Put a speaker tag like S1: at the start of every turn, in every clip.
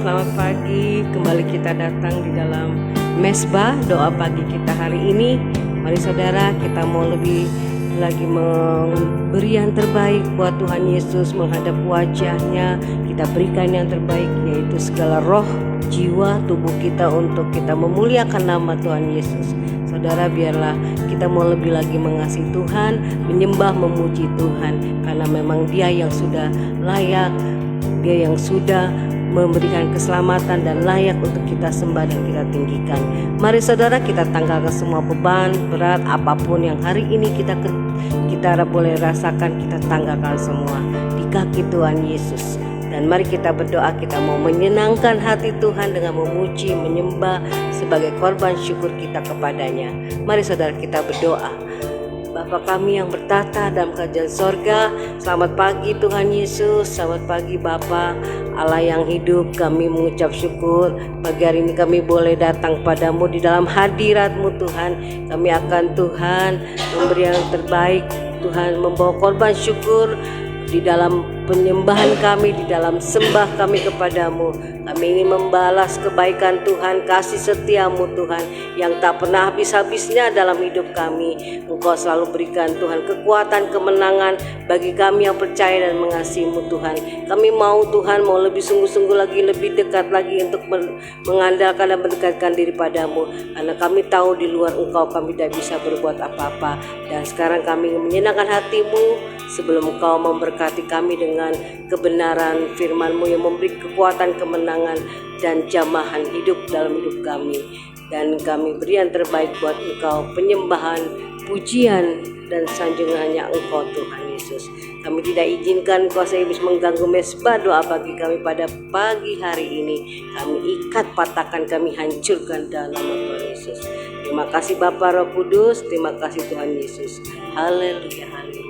S1: selamat pagi. Kembali kita datang di dalam mesbah doa pagi kita hari ini. Mari saudara, kita mau lebih lagi memberi yang terbaik buat Tuhan Yesus menghadap wajahnya. Kita berikan yang terbaik, yaitu segala roh, jiwa, tubuh kita untuk kita memuliakan nama Tuhan Yesus. Saudara, biarlah kita mau lebih lagi mengasihi Tuhan, menyembah, memuji Tuhan, karena memang Dia yang sudah layak, Dia yang sudah memberikan keselamatan dan layak untuk kita sembah dan kita tinggikan. Mari saudara, kita tanggalkan semua beban berat apapun yang hari ini kita boleh rasakan, kita tanggalkan semua di kaki Tuhan Yesus. Dan mari kita berdoa, kita mau menyenangkan hati Tuhan dengan memuji, menyembah sebagai korban syukur kita kepadanya. Mari saudara, kita berdoa. Bapa kami yang bertata dalam kerajaan sorga, selamat pagi Tuhan Yesus, selamat pagi Bapa Allah yang hidup. Kami mengucap syukur pagi hari ini kami boleh datang padamu di dalam hadirat-Mu Tuhan. Kami akan Tuhan memberi yang terbaik, Tuhan membawa korban syukur di dalam penyembahan kami, di dalam sembah kami kepadamu. Kami ingin membalas kebaikan Tuhan, kasih setiamu Tuhan yang tak pernah habis-habisnya dalam hidup kami. Engkau selalu berikan Tuhan kekuatan, kemenangan bagi kami yang percaya dan mengasihimu Tuhan. Kami mau Tuhan, mau lebih sungguh-sungguh lagi, lebih dekat lagi untuk mengandalkan dan mendekatkan diri padamu. Karena kami tahu di luar Engkau kami tidak bisa berbuat apa-apa. Dan sekarang kami ingin menyenangkan hatimu sebelum Engkau memberkati kami dengan kebenaran firman-Mu yang memberi kekuatan, kemenangan dan jamahan hidup dalam hidup kami. Dan kami beri yang terbaik buat Engkau, penyembahan, pujian dan sanjungannya Engkau Tuhan Yesus. Kami tidak izinkan kuasa iblis mengganggu mesbah doa bagi kami pada pagi hari ini. Kami ikat, patahkan, kami hancurkan dalam nama Tuhan Yesus. Terima kasih Bapa Roh Kudus, terima kasih Tuhan Yesus. Haleluya, haleluya.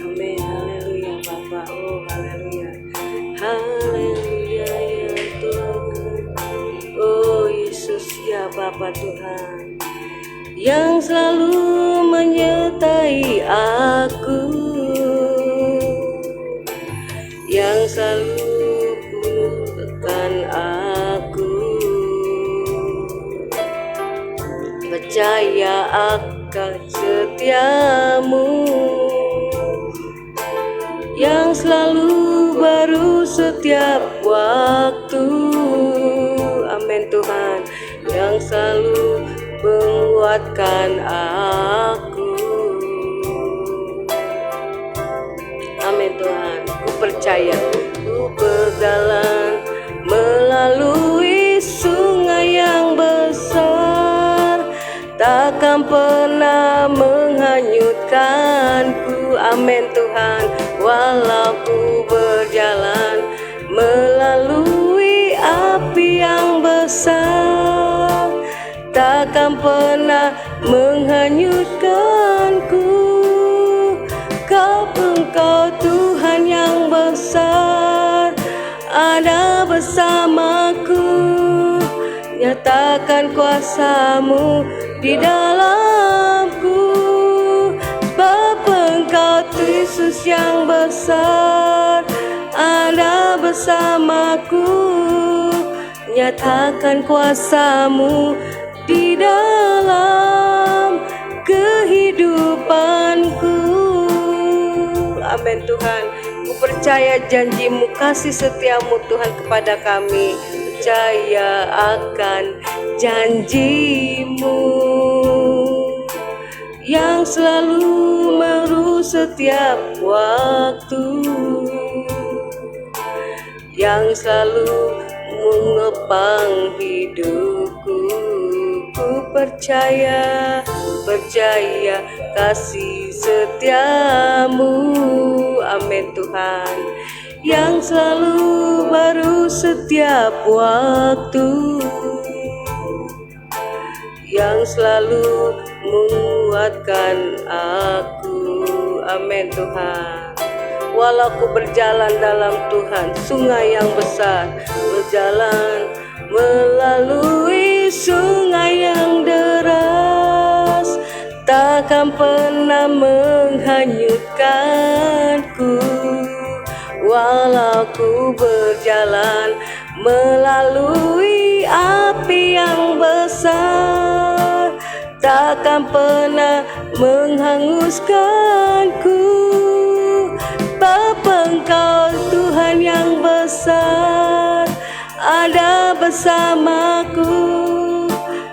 S1: Amin, haleluya Bapa, oh haleluya, haleluya ya Tuhan, oh Yesus ya Bapa Tuhan, yang selalu menyertai aku, yang selalu kuatkan aku, percaya akan setiamu, yang selalu baru setiap waktu. Amin Tuhan, yang selalu menguatkan aku. Amin Tuhan, ku percaya, ku berjalan melalui sungai yang besar, takkan pernah menghanyutkanku. Amin Tuhan, walau ku berjalan melalui api yang besar, takkan pernah menghanyutkanku. Engkau Tuhan yang besar, ada bersamaku. Nyatakan kuasa-Mu di dalamku. Bapa, Engkau Yesus yang besar, ada bersamaku. Nyatakan kuasa-Mu di dalam kehidupanku. Amin Tuhan, ku percaya janji-Mu, kasih setia-Mu Tuhan kepada kami. Percaya akan janji-Mu yang selalu merus setiap waktu, yang selalu mengepang hidupku. Ku percaya kasih setiamu, amin Tuhan, yang selalu baru setiap waktu, selalu menguatkan aku. Amin Tuhan. Walau ku berjalan dalam Tuhan sungai yang besar, berjalan melalui sungai yang deras, takkan pernah menghanyutkanku. Walau ku berjalan melalui api yang besar, takkan pernah menghanguskanku. Bapa Engkau Tuhan yang besar, ada bersamaku.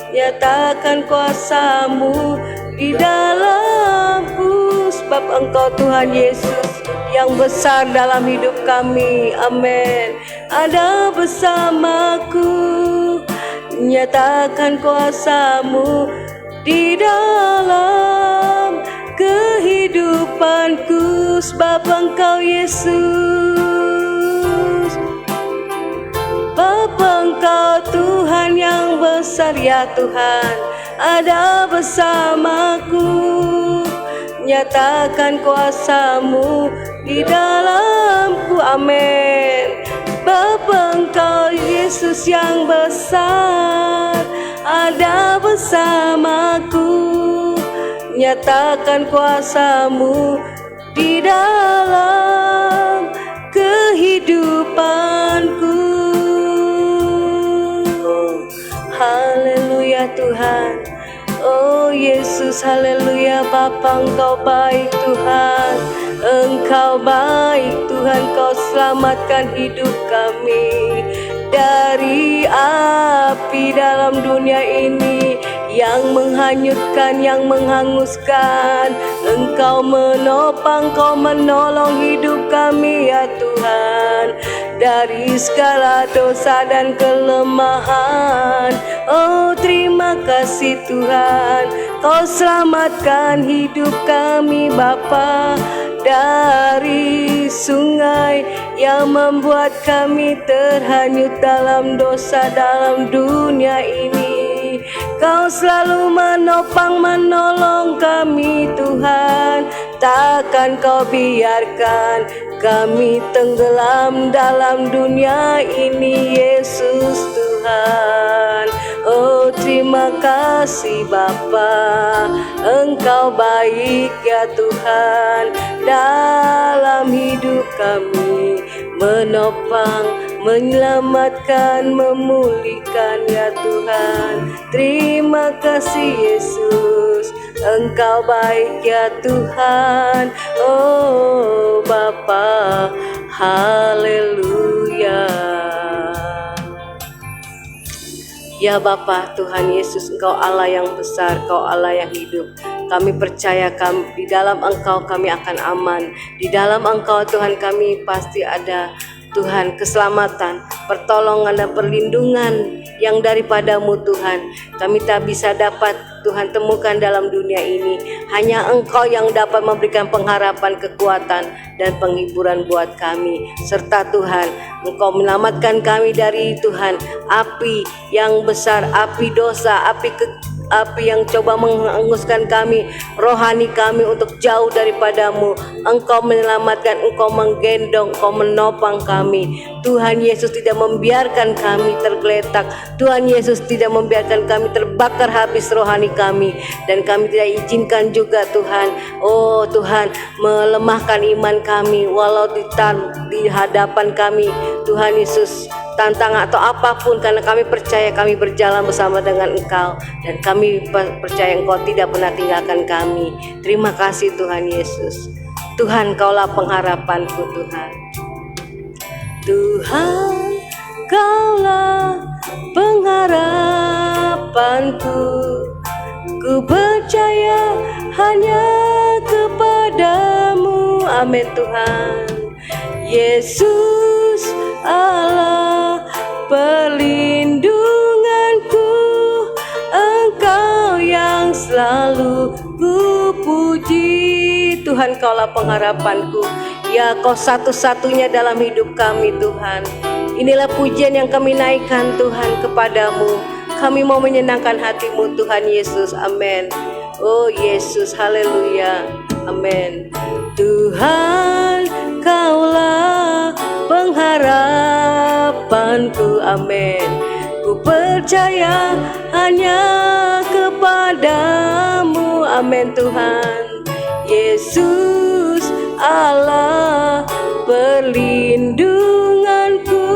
S1: Nyatakan kuasa-Mu di dalamku, sebab Engkau Tuhan Yesus yang besar dalam hidup kami. Amin. Ada bersamaku. Nyatakan kuasa-Mu di dalam kehidupanku, sebab Engkau Yesus. Bapa Engkau Tuhan yang besar, ya Tuhan, ada bersamaku. Nyatakan kuasa-Mu di dalamku. Amin. Bapa Engkau Yesus yang besar, ada bersamaku. Nyatakan kuasa-Mu di dalam kehidupanku. Haleluya Tuhan. Oh Yesus, haleluya. Bapa Engkau baik Tuhan, Engkau baik Tuhan. Kau selamatkan hidup kami dari api dalam dunia ini yang menghanyutkan, yang menghanguskan. Engkau menopang, Kau menolong hidup kami ya Tuhan, dari segala dosa dan kelemahan. Oh terima kasih Tuhan, Kau selamatkan hidup kami Bapa, dari sungai yang membuat kami terhanyut dalam dosa dalam dunia ini. Kau selalu menopang, menolong kami Tuhan. Takkan Kau biarkan kami tenggelam dalam dunia ini Yesus Tuhan. Oh terima kasih Bapa, Engkau baik ya Tuhan dalam hidup kami, menopang, menyelamatkan, memulihkan ya Tuhan. Terima kasih Yesus, Engkau baik ya Tuhan. Oh Bapa, haleluya. Ya Bapa Tuhan Yesus, Engkau Allah yang besar, Kau Allah yang hidup. Kami percaya di dalam Engkau kami akan aman. Di dalam Engkau Tuhan kami pasti ada Tuhan keselamatan, pertolongan dan perlindungan yang daripada-Mu Tuhan. Kami tak bisa dapat Tuhan temukan dalam dunia ini. Hanya Engkau yang dapat memberikan pengharapan, kekuatan dan penghiburan buat kami. Serta Tuhan, Engkau menyelamatkan kami dari Tuhan api yang besar, api dosa, api yang coba menghanguskan kami, rohani kami untuk jauh daripada-Mu. Engkau menyelamatkan, Engkau menggendong, Engkau menopang kami. Tuhan Yesus tidak membiarkan kami tergeletak. Tuhan Yesus tidak membiarkan kami terbakar habis rohani kami. Dan kami tidak izinkan juga Tuhan, oh Tuhan, melemahkan iman kami. Walau di hadapan kami Tuhan Yesus tantangan atau apapun, karena kami percaya kami berjalan bersama dengan Engkau, dan kami percaya Engkau tidak pernah tinggalkan kami. Terima kasih Tuhan Yesus. Tuhan, Kaulah pengharapanku Tuhan. Tuhan, Kaulah pengharapanku. Ku percaya hanya kepada-Mu. Amin Tuhan. Yesus Allah perlindunganku, Engkau yang selalu ku puji. Tuhan, Kaulah pengharapanku. Ya, Kau satu-satunya dalam hidup kami Tuhan. Inilah pujian yang kami naikkan Tuhan kepada-Mu. Kami mau menyenangkan hati-Mu Tuhan Yesus. Amin. Oh Yesus, haleluya. Amin. Tuhan, Kaulah pengharapanku. Amin. Ku percaya hanya kepadamu. Amin Tuhan. Yesus Allah perlindunganku,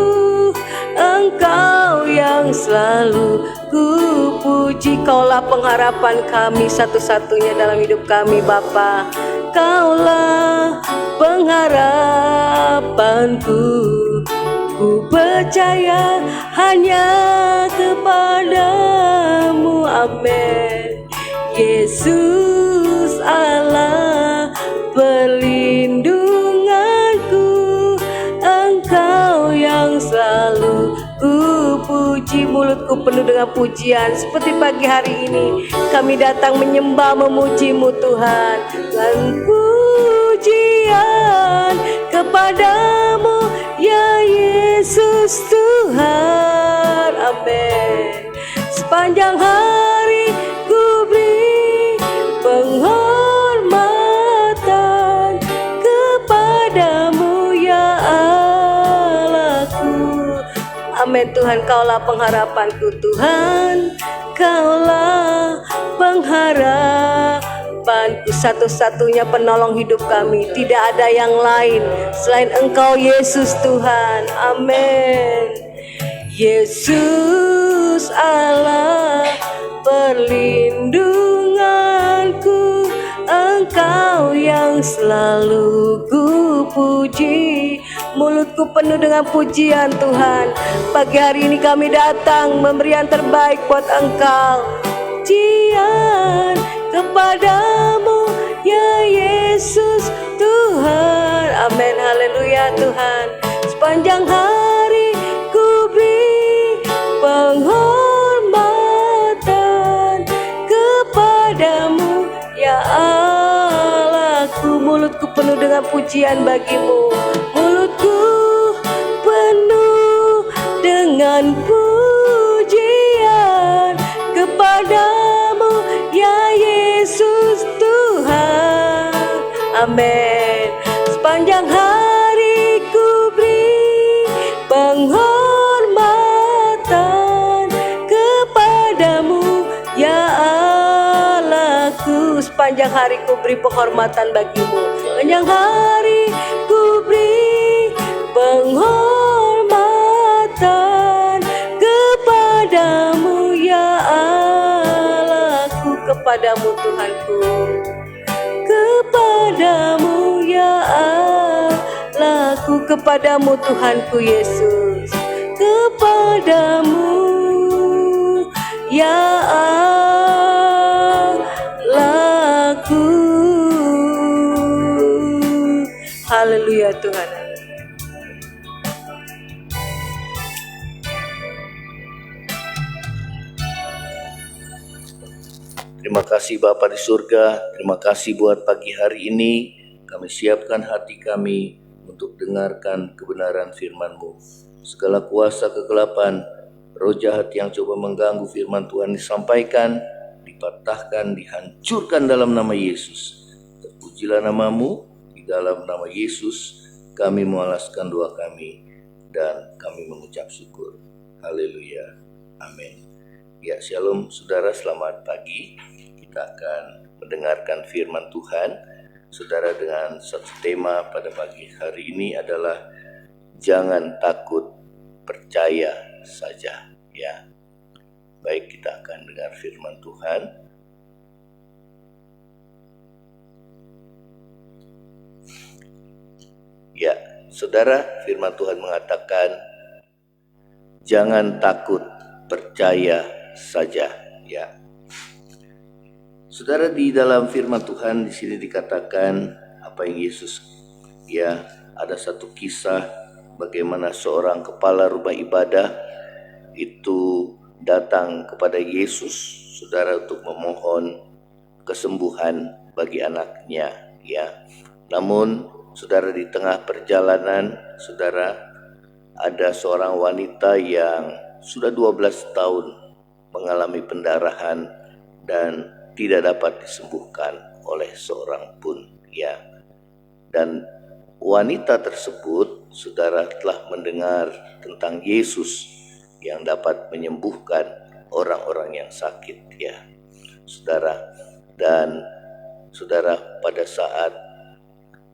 S1: Engkau yang selalu ku puji. Kaulah pengharapan kami satu-satunya dalam hidup kami Bapa. Kaulah pengharapanku, ku percaya hanya kepadamu. Amin. Yesus Allah perlindunganku, Engkau yang selalu ku puji. Mulutku penuh dengan pujian. Seperti pagi hari ini kami datang menyembah memuji-Mu Tuhan. Dan pujian kepadamu ya Yesus Tuhan. Amin. Sepanjang hari ku beri penghormatan kepadamu ya Allahku. Amin Tuhan, Kaulah pengharapanku Tuhan. Kaulah pengharapanku, satu-satunya penolong hidup kami. Tidak ada yang lain selain Engkau Yesus Tuhan. Amin. Yesus Allah perlindunganku, Engkau yang selalu ku puji. Mulutku penuh dengan pujian Tuhan. Pagi hari ini kami datang memberi yang terbaik buat Engkau. Pujian kepadamu ya Yesus Tuhan. Amin. Haleluya Tuhan. Sepanjang hari ku beri penghormatan kepadamu ya Allahku. Mulutku penuh dengan pujian bagimu. Mulutku penuh dengan pujian kepadamu ya Yesus Tuhan. Amin. Sepanjang hari ku beri penghormatan kepadamu ya Allahku. Sepanjang hari ku beri penghormatan bagimu. Sepanjang hari ku beri penghormatan kepadamu ya Allahku. Kepadamu Tuhanku, kepadamu ya Allahku, kepadamu Tuhanku Yesus, kepadamu ya Allahku. Haleluya Tuhan.
S2: Terima kasih Bapa di surga, terima kasih buat pagi hari ini. Kami siapkan hati kami untuk dengarkan kebenaran firman-Mu. Segala kuasa kegelapan, roh jahat yang coba mengganggu firman Tuhan disampaikan, dipatahkan, dihancurkan dalam nama Yesus. Terpujilah nama-Mu, di dalam nama Yesus kami mengalaskan doa kami dan kami mengucap syukur. Haleluya. Amin. Ya, shalom saudara, selamat pagi. Kita akan mendengarkan firman Tuhan. Saudara, dengan satu tema pada pagi hari ini adalah jangan takut, percaya saja. Ya, baik, kita akan dengar firman Tuhan. Ya, saudara, firman Tuhan mengatakan jangan takut, percaya saja. Ya, saudara, di dalam firman Tuhan di sini dikatakan apa yang Yesus, ya, ada satu kisah bagaimana seorang kepala rumah ibadah itu datang kepada Yesus, saudara, untuk memohon kesembuhan bagi anaknya. Ya, namun saudara, di tengah perjalanan, saudara, ada seorang wanita yang sudah 12 tahun mengalami pendarahan dan tidak dapat disembuhkan oleh seorang pun, ya. Dan wanita tersebut, saudara, telah mendengar tentang Yesus yang dapat menyembuhkan orang-orang yang sakit, ya, saudara. Dan saudara, pada saat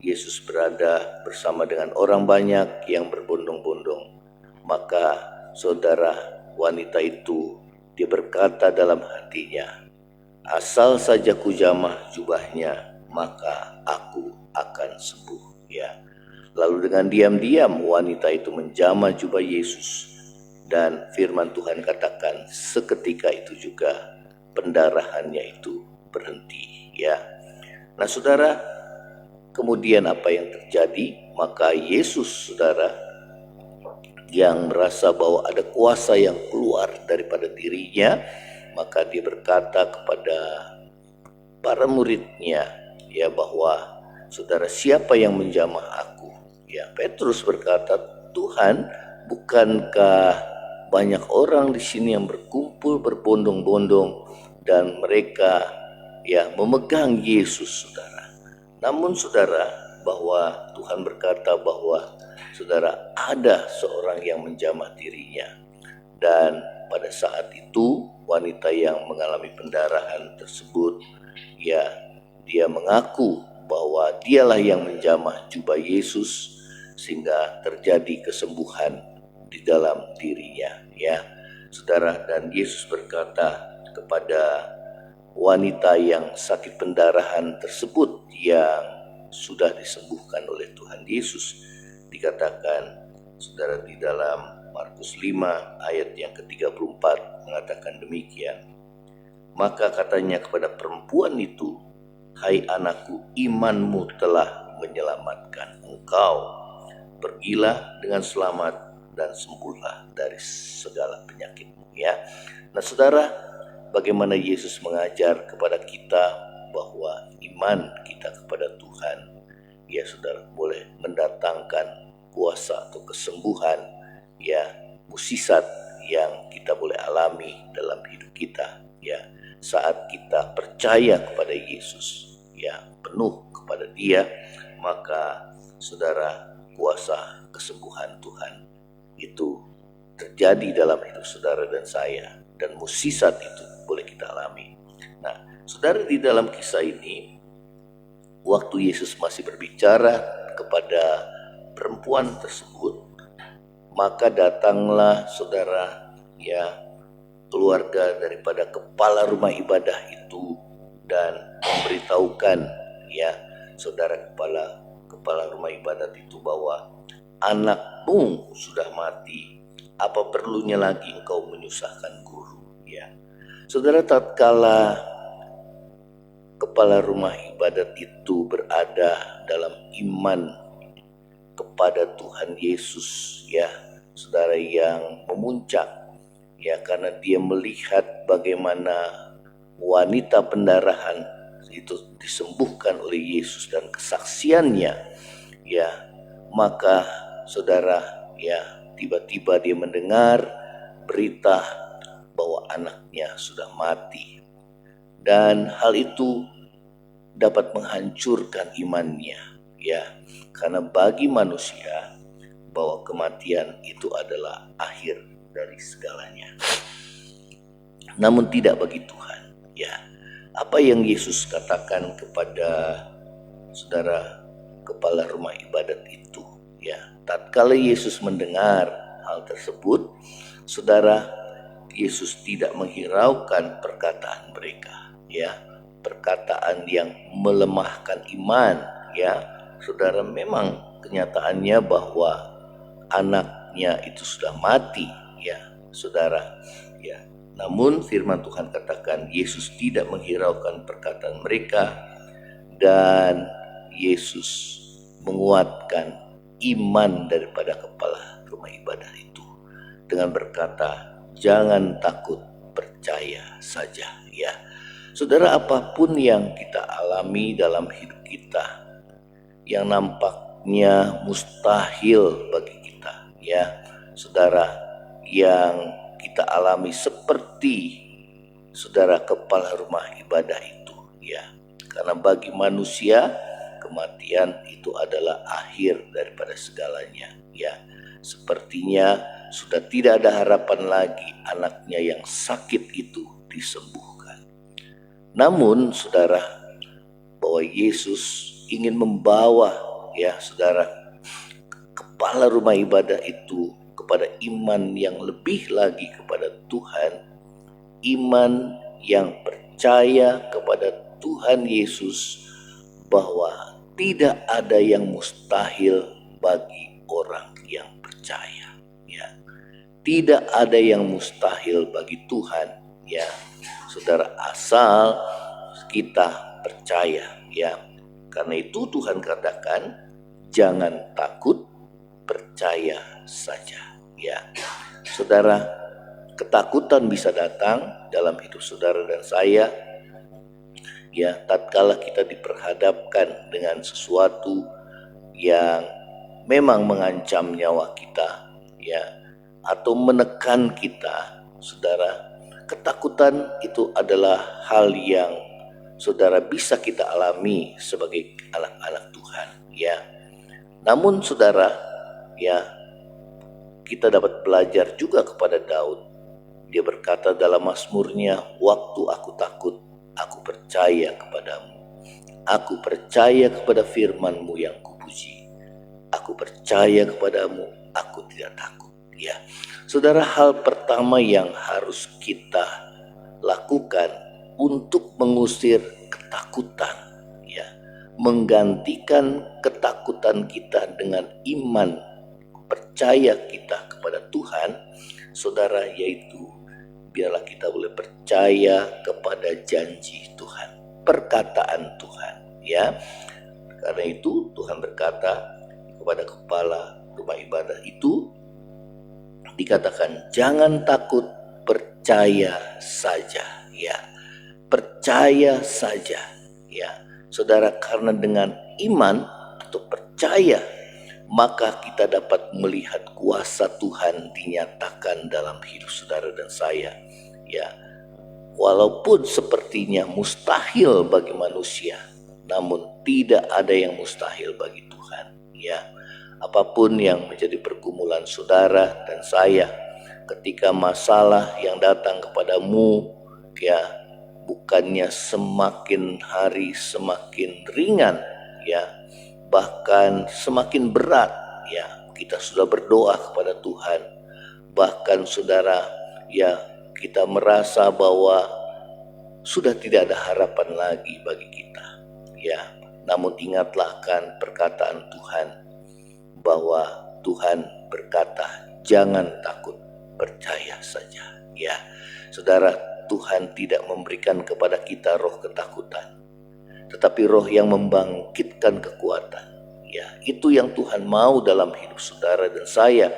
S2: Yesus berada bersama dengan orang banyak yang berbondong-bondong, maka saudara, wanita itu dia berkata dalam hatinya, asal saja kujamah jubahnya, maka aku akan sembuh, ya. Lalu dengan diam-diam wanita itu menjamah jubah Yesus, dan firman Tuhan katakan seketika itu juga pendarahannya itu berhenti, ya. Nah saudara, kemudian apa yang terjadi? Maka Yesus, saudara, yang merasa bahwa ada kuasa yang keluar daripada dirinya, maka dia berkata kepada para muridnya, ya, bahwa saudara, siapa yang menjamah aku? Ya, Petrus berkata, Tuhan, bukankah banyak orang di sini yang berkumpul berbondong-bondong dan mereka, ya, memegang Yesus, saudara. Namun saudara, bahwa Tuhan berkata bahwa saudara, ada seorang yang menjamah dirinya. Dan pada saat itu wanita yang mengalami pendarahan tersebut, ya, dia mengaku bahwa dialah yang menjamah jubah Yesus sehingga terjadi kesembuhan di dalam dirinya, ya, saudara. Dan Yesus berkata kepada wanita yang sakit pendarahan tersebut yang sudah disembuhkan oleh Tuhan Yesus, dikatakan, saudara, di dalam Markus 5 ayat yang ke-34 mengatakan demikian. Maka katanya kepada perempuan itu, hai anakku, imanmu telah menyelamatkan engkau. Pergilah dengan selamat dan sembuhlah dari segala penyakitmu, ya. Nah saudara, bagaimana Yesus mengajar kepada kita bahwa iman kita kepada Tuhan, ya saudara, boleh mendatangkan kuasa atau kesembuhan, ya, mukjizat yang kita boleh alami dalam hidup kita, ya, saat kita percaya kepada Yesus, ya, penuh kepada Dia, maka saudara, kuasa kesembuhan Tuhan itu terjadi dalam hidup saudara dan saya, dan mukjizat itu boleh kita alami. Nah saudara, di dalam kisah ini, waktu Yesus masih berbicara kepada perempuan tersebut, maka datanglah saudara, ya, keluarga daripada kepala rumah ibadah itu dan memberitahukan, ya, saudara, kepala rumah ibadat itu bahwa anakmu sudah mati, apa perlunya lagi engkau menyusahkan guru, ya. Saudara, tatkala kepala rumah ibadat itu berada dalam iman kepada Tuhan Yesus, ya saudara, yang memuncak, ya, karena dia melihat bagaimana wanita pendarahan itu disembuhkan oleh Yesus dan kesaksiannya, ya, maka saudara, ya, tiba-tiba dia mendengar berita bahwa anaknya sudah mati, dan hal itu dapat menghancurkan imannya, ya, karena bagi manusia bahwa kematian itu adalah akhir dari segalanya. Namun tidak bagi Tuhan, ya. Apa yang Yesus katakan kepada saudara kepala rumah ibadat itu, ya, tatkala Yesus mendengar hal tersebut, saudara, Yesus tidak menghiraukan perkataan mereka, ya, perkataan yang melemahkan iman, ya, saudara. Memang kenyataannya bahwa anaknya itu sudah mati, ya, saudara, ya. Namun firman Tuhan katakan Yesus tidak menghiraukan perkataan mereka, dan Yesus menguatkan iman daripada kepala rumah ibadah itu dengan berkata, jangan takut, percaya saja, ya. Saudara, apapun yang kita alami dalam hidup kita yang nampaknya mustahil bagi kita, ya saudara, yang kita alami seperti saudara kepala rumah ibadah itu, ya. Karena bagi manusia kematian itu adalah akhir daripada segalanya, ya. Sepertinya sudah tidak ada harapan lagi anaknya yang sakit itu disembuhkan. Namun saudara, bahwa Yesus ingin membawa, ya saudara, kepala rumah ibadah itu kepada iman yang lebih lagi kepada Tuhan, iman yang percaya kepada Tuhan Yesus, bahwa tidak ada yang mustahil bagi orang yang percaya, ya. Tidak ada yang mustahil bagi Tuhan, ya saudara, asal kita percaya, ya. Karena itu Tuhan katakan, jangan takut, percaya saja, ya. Saudara, ketakutan bisa datang dalam hidup saudara dan saya, ya, tatkala kita diperhadapkan dengan sesuatu yang memang mengancam nyawa kita, ya, atau menekan kita, saudara. Ketakutan itu adalah hal yang saudara bisa kita alami sebagai anak-anak Tuhan, ya. Namun saudara, ya, kita dapat belajar juga kepada Daud. Dia berkata dalam Mazmurnya, waktu aku takut, aku percaya kepadamu. Aku percaya kepada firman-Mu yang kupuji. Aku percaya kepadamu, aku tidak takut, ya. Saudara, hal pertama yang harus kita lakukan untuk mengusir ketakutan, ya, menggantikan ketakutan kita dengan iman percaya kita kepada Tuhan, saudara, yaitu biarlah kita boleh percaya kepada janji Tuhan, perkataan Tuhan, ya. Karena itu Tuhan berkata kepada kepala rumah ibadah itu, dikatakan jangan takut, percaya saja, ya. Percaya saja, ya saudara. Karena dengan iman atau percaya, maka kita dapat melihat kuasa Tuhan dinyatakan dalam hidup saudara dan saya, ya. Walaupun sepertinya mustahil bagi manusia, namun tidak ada yang mustahil bagi Tuhan, ya. Apapun yang menjadi pergumulan saudara dan saya, ketika masalah yang datang kepadamu, ya, bukannya semakin hari semakin ringan, ya, bahkan semakin berat, ya, kita sudah berdoa kepada Tuhan, bahkan saudara, ya, kita merasa bahwa sudah tidak ada harapan lagi bagi kita, ya. Namun ingatlah kan perkataan Tuhan, bahwa Tuhan berkata jangan takut, percaya saja, ya. Saudara, Tuhan tidak memberikan kepada kita roh ketakutan, tetapi roh yang membangkitkan kekuatan, ya. Itu yang Tuhan mau dalam hidup saudara dan saya.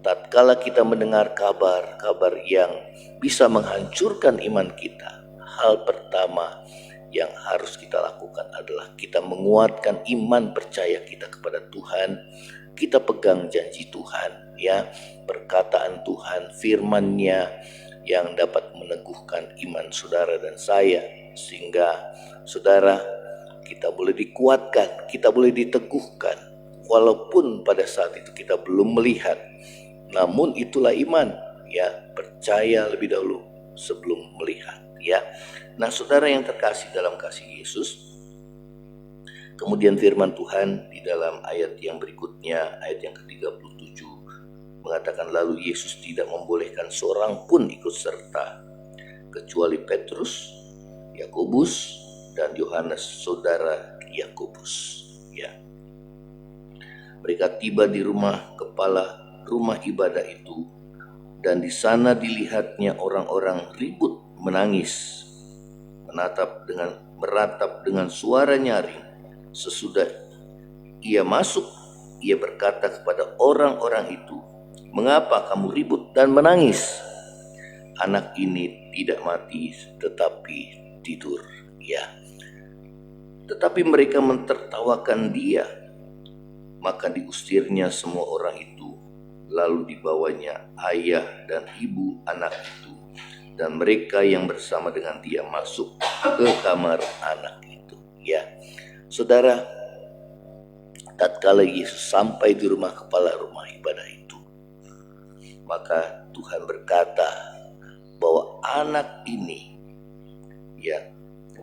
S2: Tatkala kita mendengar kabar yang bisa menghancurkan iman kita, hal pertama yang harus kita lakukan adalah kita menguatkan iman percaya kita kepada Tuhan. Kita pegang janji Tuhan, ya, perkataan Tuhan, firman-Nya yang dapat meneguhkan iman saudara dan saya, sehingga saudara, kita boleh dikuatkan, kita boleh diteguhkan, walaupun pada saat itu kita belum melihat. Namun itulah iman, ya, percaya lebih dahulu sebelum melihat, ya. Nah, saudara yang terkasih dalam kasih Yesus, kemudian firman Tuhan di dalam ayat yang berikutnya, ayat yang ke-37 mengatakan, lalu Yesus tidak membolehkan seorang pun ikut serta kecuali Petrus, Yakobus, dan Yohanes saudara Yakobus, ya. Mereka tiba di rumah kepala rumah ibadah itu, dan di sana dilihatnya orang-orang ribut menangis, meratap dengan suara nyaring. Sesudah ia masuk, ia berkata kepada orang-orang itu, mengapa kamu ribut dan menangis? Anak ini tidak mati tetapi tidur, ya. Tetapi mereka mentertawakan dia. Maka diusirnya semua orang itu Lalu dibawanya ayah dan ibu anak itu, dan mereka yang bersama dengan dia masuk ke kamar anak itu. Ya, saudara, tatkala Yesus sampai di rumah kepala rumah ibadah itu, maka Tuhan berkata bahwa anak ini, ya,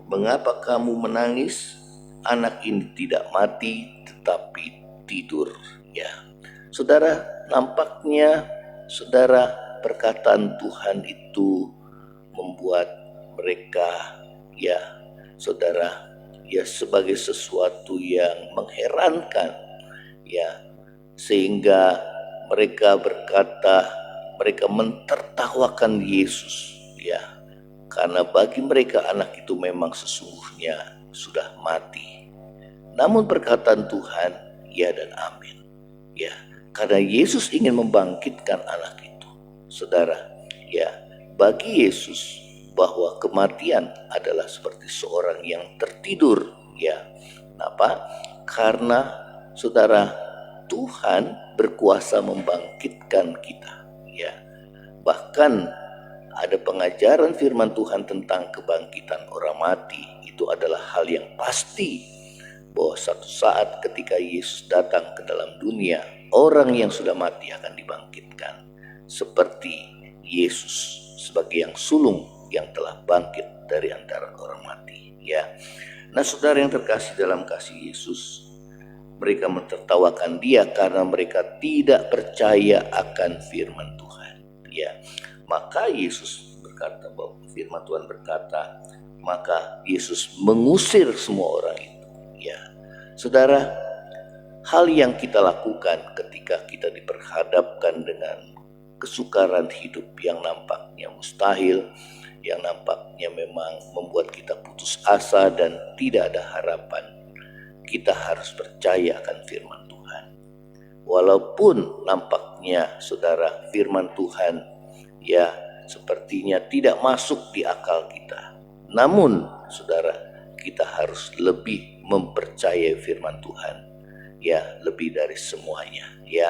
S2: mengapa kamu menangis? Anak ini tidak mati tetapi tidur. Ya, saudara, nampaknya saudara, perkataan Tuhan itu membuat mereka, ya saudara, ya sebagai sesuatu yang mengherankan, ya, sehingga mereka berkata, mereka mentertawakan Yesus, ya, karena bagi mereka anak itu memang sesungguhnya sudah mati. Namun perkataan Tuhan ya dan amin, ya, karena Yesus ingin membangkitkan anak itu. Saudara, ya, bagi Yesus bahwa kematian adalah seperti seorang yang tertidur, ya. Kenapa? Karena saudara, Tuhan berkuasa membangkitkan kita, ya. Bahkan ada pengajaran firman Tuhan tentang kebangkitan orang mati. Itu adalah hal yang pasti, bahwa satu saat ketika Yesus datang ke dalam dunia, orang yang sudah mati akan dibangkitkan, seperti Yesus sebagai yang sulung yang telah bangkit dari antara orang mati, ya. Nah, saudara yang terkasih dalam kasih Yesus, mereka mentertawakan dia karena mereka tidak percaya akan firman Tuhan, ya. Maka Yesus berkata, bahwa firman Tuhan berkata, maka Yesus mengusir semua orang itu. Ya, saudara, hal yang kita lakukan ketika kita diperhadapkan dengan kesukaran hidup yang nampaknya mustahil, yang nampaknya memang membuat kita putus asa dan tidak ada harapan, kita harus percaya akan firman Tuhan. Walaupun nampaknya saudara, firman Tuhan, ya, sepertinya tidak masuk di akal kita, namun saudara, kita harus lebih mempercayai firman Tuhan, ya, lebih dari semuanya, ya.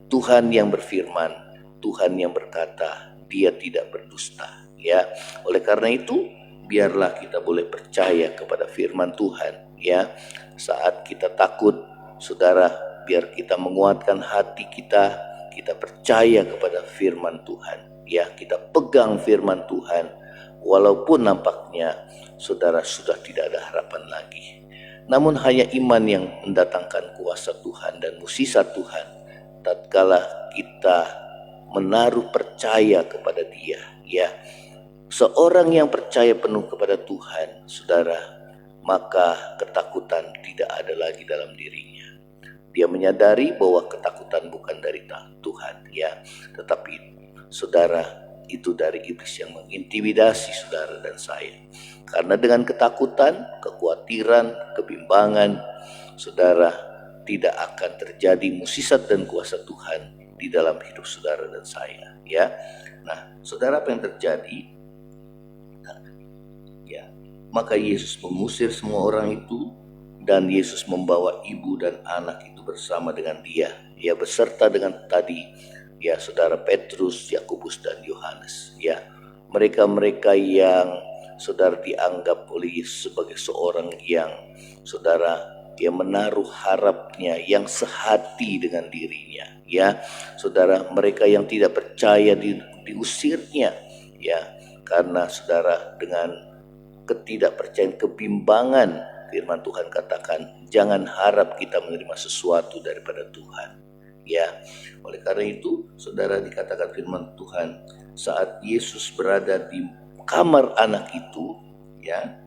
S2: Tuhan yang berfirman, Tuhan yang berkata, dia tidak berdusta, ya. Oleh karena itu, biarlah kita boleh percaya kepada firman Tuhan, ya. Saat kita takut, saudara, biar kita menguatkan hati kita, kita percaya kepada firman Tuhan, ya. Kita pegang firman Tuhan, walaupun nampaknya saudara sudah tidak ada harapan lagi. Namun hanya iman yang mendatangkan kuasa Tuhan dan mukjizat Tuhan tatkala kita menaruh percaya kepada Dia, ya. Seorang yang percaya penuh kepada Tuhan, saudara, maka ketakutan tidak ada lagi dalam dirinya. Dia menyadari bahwa ketakutan bukan dari Tuhan, ya, tetapi saudara, itu dari iblis yang mengintimidasi saudara dan saya. Karena dengan ketakutan, kekhawatiran, kebimbangan, saudara, tidak akan terjadi mukjizat dan kuasa Tuhan di dalam hidup saudara dan saya, ya. Nah, saudara, apa yang terjadi? Nah, ya, maka Yesus mengusir semua orang itu, dan Yesus membawa ibu dan anak itu bersama dengan dia, ya, beserta dengan tadi, ya, saudara, Petrus, Yakobus dan Yohanes, ya. Mereka-mereka yang saudara dianggap oleh Yesus sebagai seorang yang saudara, dia menaruh harapnya, yang sehati dengan dirinya, ya. Saudara, mereka yang tidak percaya diusirnya, ya, karena saudara dengan ketidakpercayaan, kebimbangan, firman Tuhan katakan, jangan harap kita menerima sesuatu daripada Tuhan, ya. Oleh karena itu, saudara, dikatakan firman Tuhan, saat Yesus berada di kamar anak itu, ya,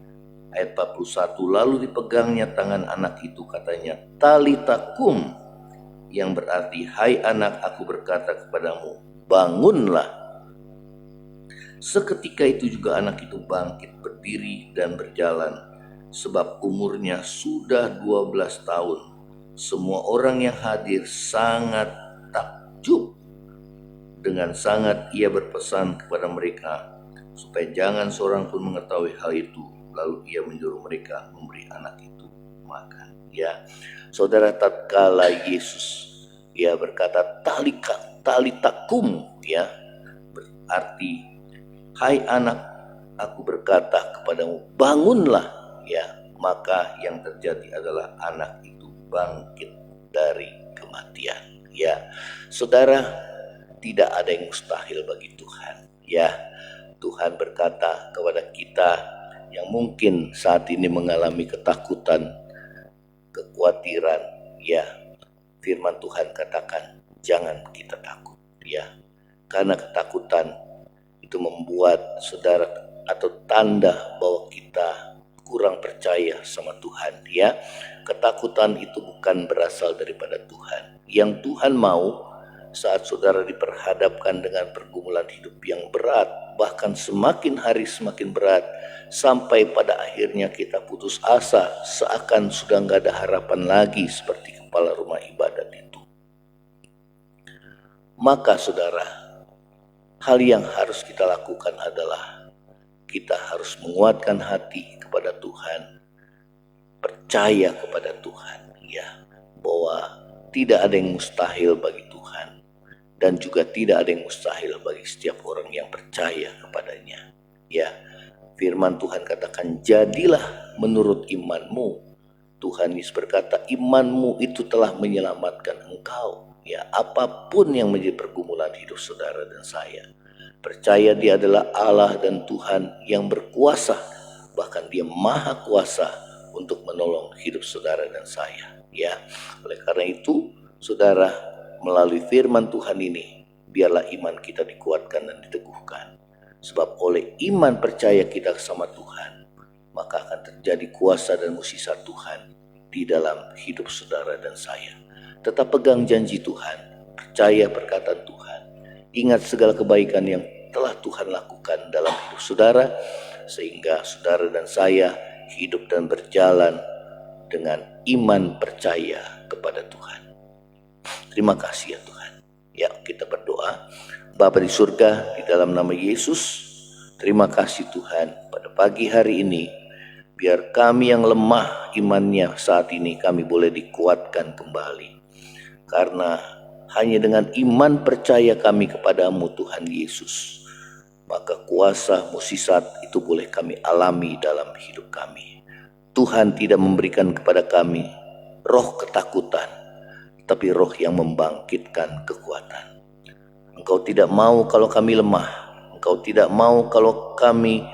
S2: ayat 41, lalu dipegangnya tangan anak itu, katanya, Talita kum, yang berarti, hai anak, aku berkata kepadamu, bangunlah. Seketika itu juga anak itu bangkit berdiri dan berjalan, sebab umurnya sudah 12 tahun. Semua orang yang hadir sangat takjub. Dengan sangat ia berpesan kepada mereka supaya jangan seorang pun mengetahui hal itu. Lalu ia menyuruh mereka memberi anak itu makan. Ya, saudara, tatkala Yesus, ia berkata talitakum, ya, berarti hai anak, aku berkata kepadamu, bangunlah, ya. Maka yang terjadi adalah anak itu bangkit dari kematian, ya. Saudara, tidak ada yang mustahil bagi Tuhan, ya. Tuhan berkata kepada kita yang mungkin saat ini mengalami ketakutan, kekhawatiran, ya. Firman Tuhan katakan, jangan kita takut, ya. Karena ketakutan itu membuat saudara atau tanda bahwa kita kurang percaya sama Tuhan, ya. Ketakutan itu bukan berasal daripada Tuhan. Yang Tuhan mau saat saudara diperhadapkan dengan pergumulan hidup yang berat, bahkan semakin hari semakin berat, sampai pada akhirnya kita putus asa, seakan sudah nggak ada harapan lagi seperti kepala rumah ibadat itu. Maka saudara, hal yang harus kita lakukan adalah kita harus menguatkan hati kepada Tuhan, percaya kepada Tuhan, ya, bahwa tidak ada yang mustahil bagi Tuhan, dan juga tidak ada yang mustahil bagi setiap orang yang percaya kepadanya, ya. Firman Tuhan katakan, jadilah menurut imanmu. Tuhan Yesus berkata, imanmu itu telah menyelamatkan engkau, ya. Apapun yang menjadi pergumulan hidup saudara dan saya, percaya Dia adalah Allah dan Tuhan yang berkuasa, bahkan Dia maha kuasa untuk menolong hidup saudara dan saya, ya. Oleh karena itu, saudara, melalui firman Tuhan ini, biarlah iman kita dikuatkan dan diteguhkan. Sebab oleh iman percaya kita sama Tuhan, maka akan terjadi kuasa dan mukjizat Tuhan di dalam hidup saudara dan saya. Tetap pegang janji Tuhan, percaya perkataan Tuhan, ingat segala kebaikan yang telah Tuhan lakukan dalam hidup saudara, sehingga saudara dan saya hidup dan berjalan dengan iman percaya kepada Tuhan. Terima kasih ya Tuhan. Ya, kita berdoa. Bapa di surga, di dalam nama Yesus, terima kasih Tuhan pada pagi hari ini. Biar kami yang lemah imannya saat ini, kami boleh dikuatkan kembali. Karena hanya dengan iman percaya kami kepadamu Tuhan Yesus, maka kuasa mukjizat itu boleh kami alami dalam hidup kami. Tuhan tidak memberikan kepada kami roh ketakutan, tapi roh yang membangkitkan kekuatan. Engkau tidak mau kalau kami lemah, Engkau tidak mau kalau kami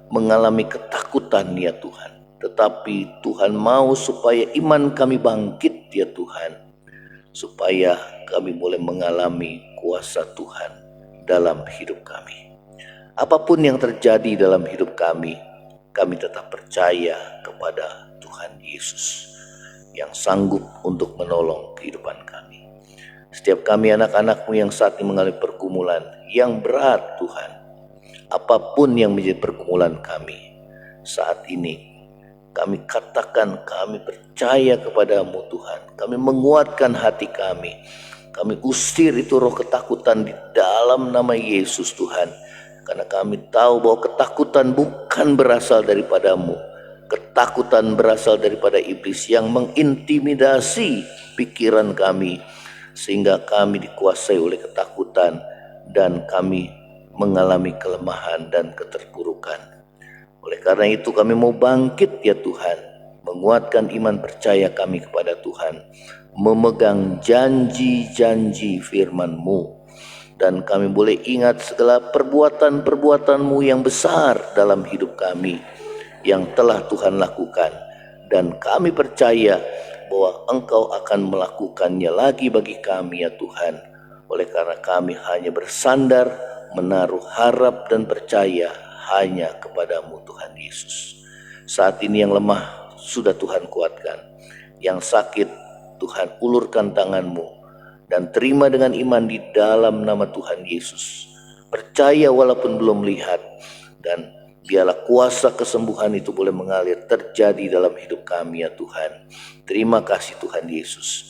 S2: mengalami ketakutan ya Tuhan. Tetapi Tuhan mau supaya iman kami bangkit ya Tuhan, supaya kami boleh mengalami kuasa Tuhan dalam hidup kami. Apapun yang terjadi dalam hidup kami tetap percaya kepada Tuhan Yesus yang sanggup untuk menolong kehidupan kami. Setiap kami anak-anak-Mu yang saat ini mengalami pergumulan yang berat Tuhan, apapun yang menjadi pergumulan kami saat ini, kami katakan kami percaya kepada-Mu Tuhan. Kami menguatkan hati kami. Kami usir itu roh ketakutan di dalam nama Yesus Tuhan. Karena kami tahu bahwa ketakutan bukan berasal daripada-Mu. Ketakutan berasal daripada iblis yang mengintimidasi pikiran kami, sehingga kami dikuasai oleh ketakutan dan kami mengalami kelemahan dan keterpurukan. Oleh karena itu kami mau bangkit ya Tuhan, menguatkan iman percaya kami kepada Tuhan, memegang janji-janji firman-Mu, dan kami boleh ingat segala perbuatan-perbuatan-Mu yang besar dalam hidup kami yang telah Tuhan lakukan, dan kami percaya bahwa Engkau akan melakukannya lagi bagi kami ya Tuhan. Oleh karena kami hanya bersandar, menaruh harap dan percaya hanya kepada-Mu Tuhan Yesus. Saat ini yang lemah sudah Tuhan kuatkan, yang sakit Tuhan ulurkan tangan-Mu, dan terima dengan iman di dalam nama Tuhan Yesus. Percaya walaupun belum lihat, dan biarlah kuasa kesembuhan itu boleh mengalir terjadi dalam hidup kami ya Tuhan. Terima kasih Tuhan Yesus.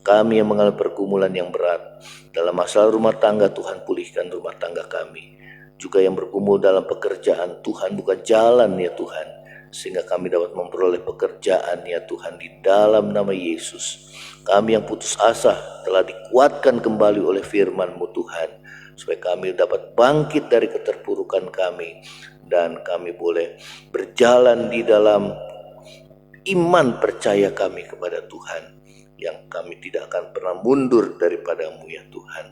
S2: Kami yang mengalami pergumulan yang berat dalam masalah rumah tangga, Tuhan pulihkan rumah tangga kami. Juga yang bergumul dalam pekerjaan, Tuhan buka jalan ya Tuhan. sehingga kami dapat memperoleh pekerjaan ya Tuhan, di dalam nama Yesus. Kami yang putus asa telah dikuatkan kembali oleh firman-Mu Tuhan, supaya kami dapat bangkit dari keterpurukan kami, dan kami boleh berjalan di dalam iman percaya kami kepada Tuhan, yang kami tidak akan pernah mundur daripada-Mu ya Tuhan.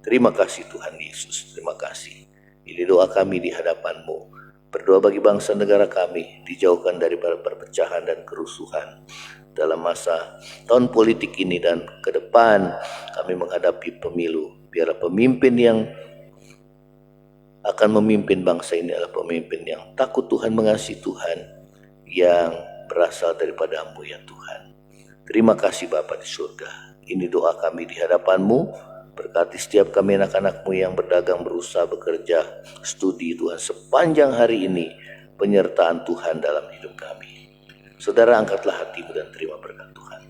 S2: Terima kasih Tuhan Yesus, terima kasih. Ini doa kami di hadapan-Mu. Berdoa bagi bangsa negara kami, dijauhkan daripada perpecahan dan kerusuhan. Dalam masa tahun politik ini dan ke depan kami menghadapi pemilu, biarlah pemimpin yang akan memimpin bangsa ini adalah pemimpin yang takut Tuhan, mengasihi Tuhan, yang berasal daripada-Mu ya Tuhan. Terima kasih Bapa di surga. Ini doa kami di hadapan-Mu. Berkati setiap kami anak-anak-Mu yang berdagang, berusaha, bekerja, studi Tuhan sepanjang hari ini. Penyertaan Tuhan dalam hidup kami. Saudara, angkatlah hatimu dan terima berkat Tuhan.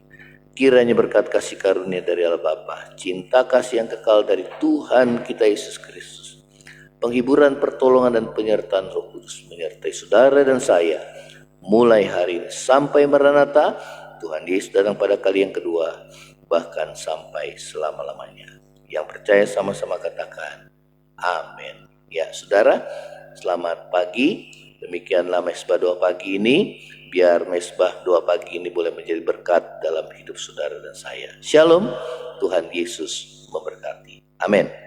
S2: Kiranya berkat kasih karunia dari Allah Bapa, cinta kasih yang kekal dari Tuhan kita Yesus Kristus, penghiburan, pertolongan dan penyertaan Roh Kudus menyertai saudara dan saya mulai hari ini sampai Maranatha, Tuhan Yesus datang pada kali yang kedua, bahkan sampai selama-lamanya. Yang percaya sama-sama katakan amin. Ya saudara, selamat pagi. Demikianlah mesbah doa pagi ini. Biar mesbah doa pagi ini boleh menjadi berkat dalam hidup saudara dan saya. Shalom, Tuhan Yesus memberkati. Amin.